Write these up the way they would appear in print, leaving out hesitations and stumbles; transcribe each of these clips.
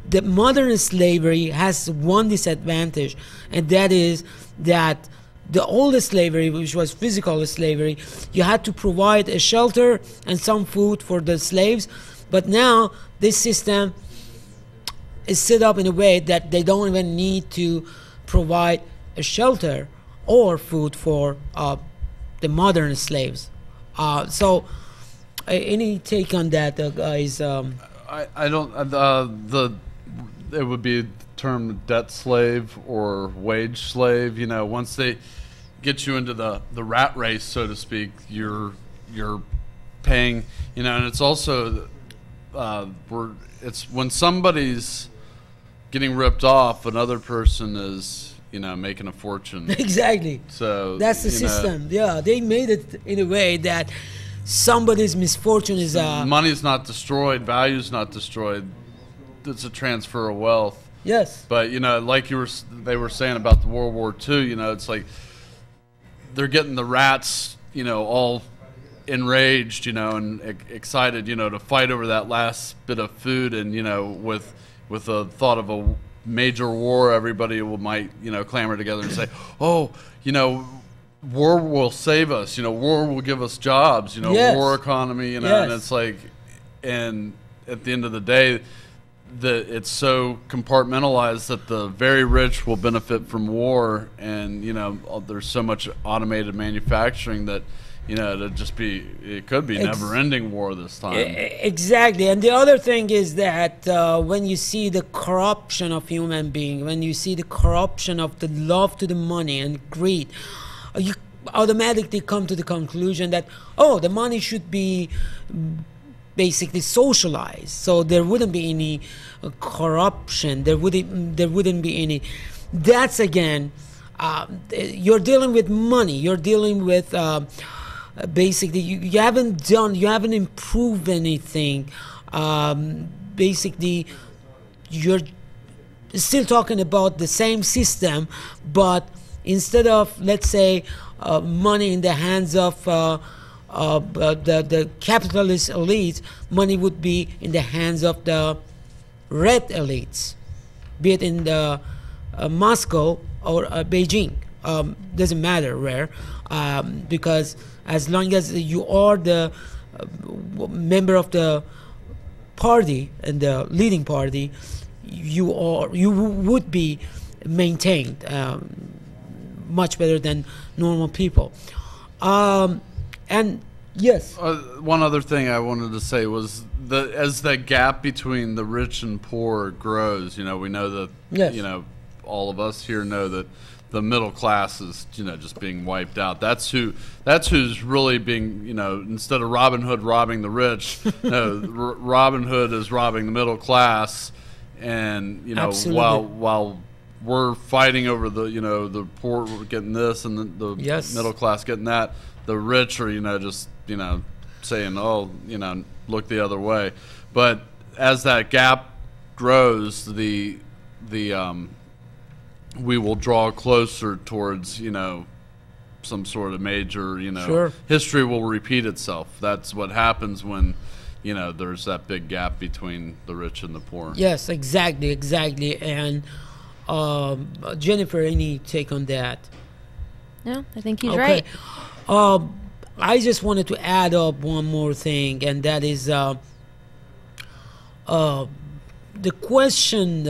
the modern slavery has one disadvantage, and that is that the old slavery, which was physical slavery, you had to provide a shelter and some food for the slaves. But now this system is set up in a way that they don't even need to provide a shelter or food for the modern slaves. So any take on that, guys? I don't. It would be termed debt slave or wage slave. You know, once they get you into the rat race, so to speak, you're paying. You know, and it's also it's when somebody's getting ripped off, another person is, you know, making a fortune. Exactly. So that's the system. Yeah, they made it in a way that somebody's misfortune is money's not destroyed, value's not destroyed. It's a transfer of wealth. Yes. But you know, like they were saying about the World War II, you know, it's like they're getting the rats, you know, all enraged, you know, and excited, you know, to fight over that last bit of food, and you know, with the thought of a major war, everybody might, you know, clamor together and say, oh, you know, war will save us, you know, war will give us jobs, you know, yes. war economy, you know, yes. and it's like, and at the end of the day, it's so compartmentalized that the very rich will benefit from war, and you know, there's so much automated manufacturing that, you know, it could be never-ending war this time. Exactly. And the other thing is that when you see the corruption of human beings, when you see the corruption of the love to the money and greed, you automatically come to the conclusion that, oh, the money should be basically socialized, so there wouldn't be any corruption, there wouldn't be any. That's again, you're dealing with money, you're dealing with basically you haven't improved anything. Basically you're still talking about the same system, but instead of, let's say, money in the hands of the capitalist elites, money would be in the hands of the red elites, be it in the Moscow or Beijing. Doesn't matter where, because as long as you are the member of the party and the leading party, you would be maintained much better than normal people. And yes, one other thing I wanted to say was as the gap between the rich and poor grows, you know, we know that, yes. you know, all of us here know that the middle class is, you know, just being wiped out. That's who's really being, you know, instead of Robin Hood robbing the rich, no, Robin Hood is robbing the middle class, and you know, absolutely. while we're fighting over the, you know, the poor getting this and the yes. middle class getting that, the rich are, you know, just, you know, saying, oh, you know, look the other way. But as that gap grows, we will draw closer towards, you know, some sort of major, you know, sure. history will repeat itself. That's what happens when, you know, there's that big gap between the rich and the poor. Yes, exactly. And Jennifer, any take on that? No, I think he's right. I just wanted to add up one more thing, and that is the question,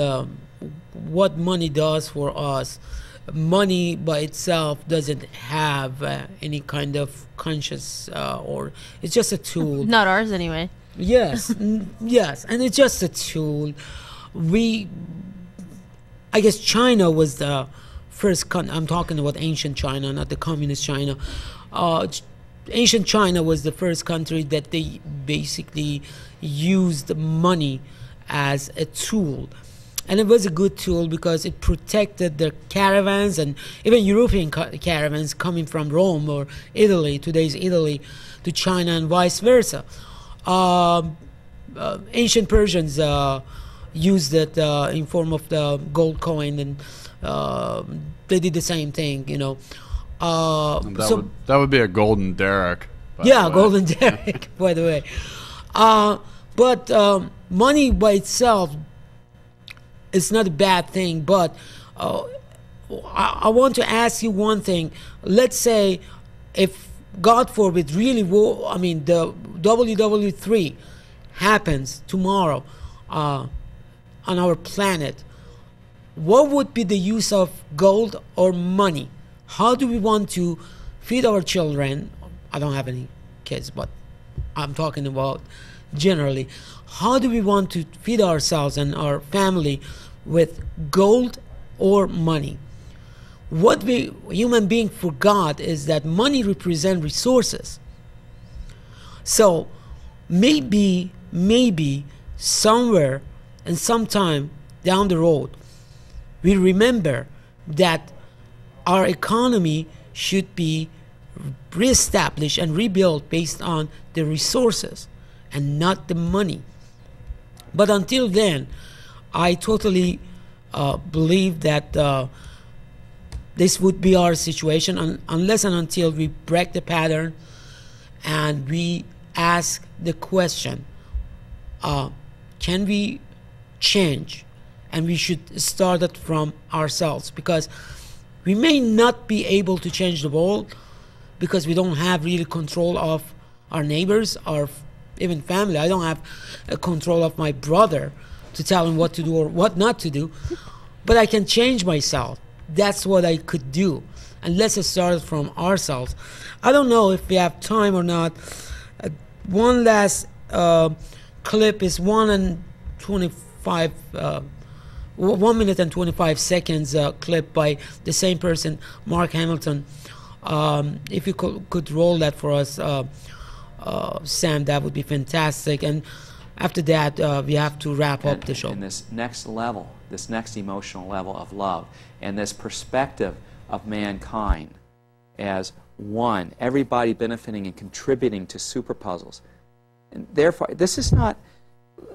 what money does for us. Money by itself doesn't have any kind of conscious, or it's just a tool. Not ours anyway. Yes, yes, and it's just a tool. I guess China was the first I'm talking about ancient China, not the communist China. Ancient China was the first country that they basically used money as a tool. And it was a good tool because it protected their caravans and even European caravans coming from Rome or Italy, today's Italy, to China and vice versa. Ancient Persians used it in form of the gold coin, and they did the same thing, you know. That would be a golden derrick. Yeah, golden derrick, by the way. But money by itself it's not a bad thing, but I want to ask you one thing. Let's say if God forbid really the WW3 happens tomorrow on our planet, what would be the use of gold or money? How do we want to feed our children? I don't have any kids, but I'm talking about generally. How do we want to feed ourselves and our family with gold or money? What we human being forgot is that money represents resources. So maybe somewhere and sometime down the road, we remember that our economy should be reestablished and rebuilt based on the resources and not the money. But until then, I totally believe that this would be our situation unless and until we break the pattern and we ask the question, can we change? And we should start it from ourselves, because we may not be able to change the world because we don't have really control of our neighbors or even family. I don't have a control of my brother to tell him what to do or what not to do, but I can change myself. That's what I could do. And let's start from ourselves. I don't know if we have time or not. One last clip is 1 minute and 25 seconds clip by the same person, Mark Hamilton. If you could roll that for us, Sam, that would be fantastic. And after that, we have to wrap up the show. And this next level, this next emotional level of love, and this perspective of mankind as one, everybody benefiting and contributing to super puzzles. And therefore, this is not,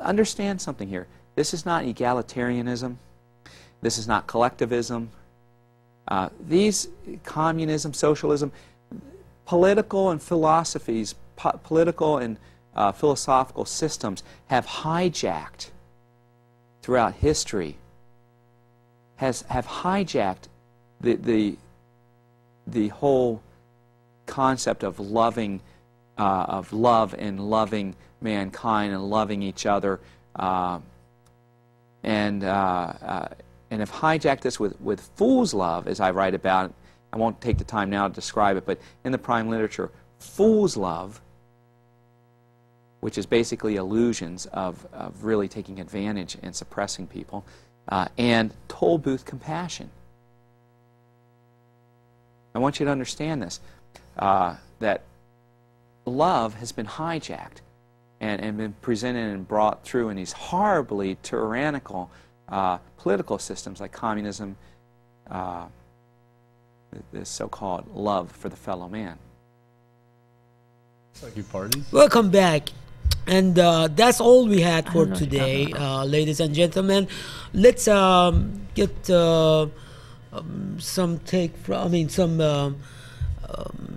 understand something here, this is not egalitarianism, this is not collectivism. These communism, socialism, political and philosophies, political and philosophical systems have hijacked throughout history, have hijacked the whole concept of loving, of love and loving mankind and loving each other, and have hijacked this with fool's love, as I write about. I won't take the time now to describe it, but in the prime literature, fool's love, which is basically illusions of really taking advantage and suppressing people, and toll booth compassion. I want you to understand this, that love has been hijacked and been presented and brought through in these horribly tyrannical political systems like communism, this so-called love for the fellow man. Thank you, parties. Welcome back. And that's all we had for today, ladies and gentlemen. Let's get some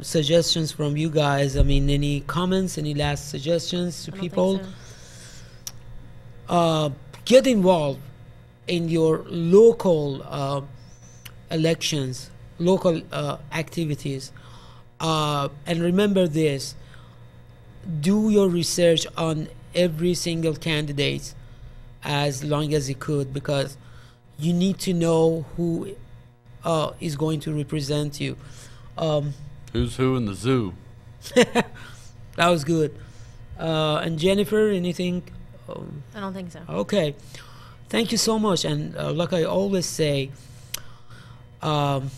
suggestions from you guys. Any comments, any last suggestions to people? Get involved in your local elections, local activities, and remember this: do your research on every single candidate as long as you could, because you need to know who is going to represent you. Who's who in the zoo? That was good. And Jennifer, anything? I don't think so. Okay. Thank you so much. And like I always say, don't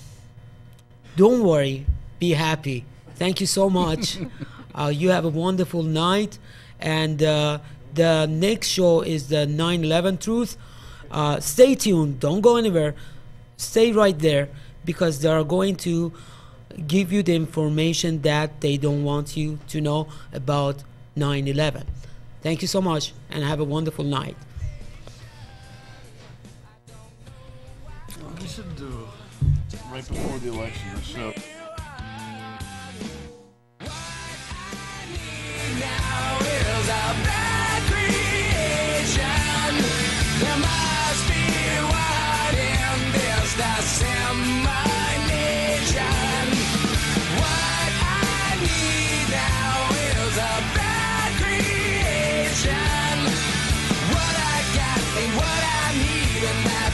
worry, be happy. Thank you so much. You have a wonderful night. And the next show is the 9/11 Truth. Stay tuned. Don't go anywhere. Stay right there, because they are going to give you the information that they don't want you to know about 9/11. Thank you so much, and have a wonderful night. We should do right before the election the show. Now is our bad creation. There must be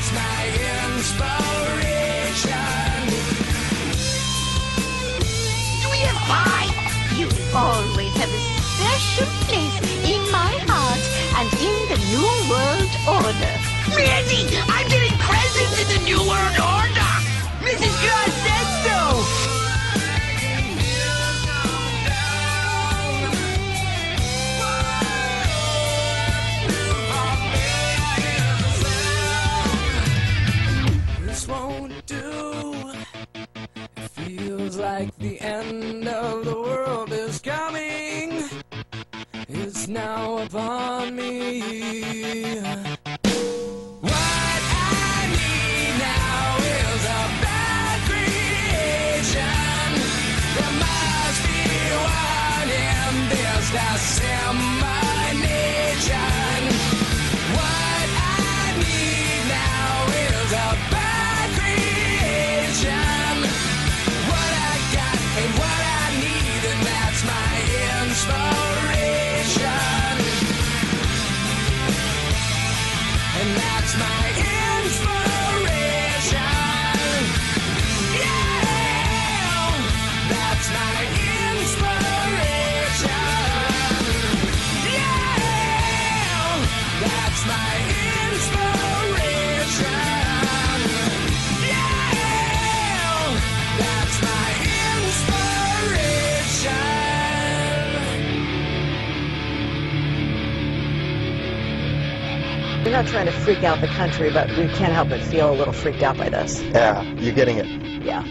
that's my inspiration. Do we have pie? You will always have a special place in my heart and in the New World Order. Mandy, I'm getting presents in the New World Order! Mrs. Claus said so! This won't do. It feels like the end of the world is coming. It's now upon me. What I need now is a bad creation. There must be one in this dissemination. What I need now is a bad creation. What I got and what I need, and that's my inspiration. And that's my inspiration. Yeah, that's my inspiration. Yeah, that's my inspiration. Yeah, that's my inspiration. We're not trying to freak out the country, but we can't help but feel a little freaked out by this. Yeah, you're getting it. Yeah.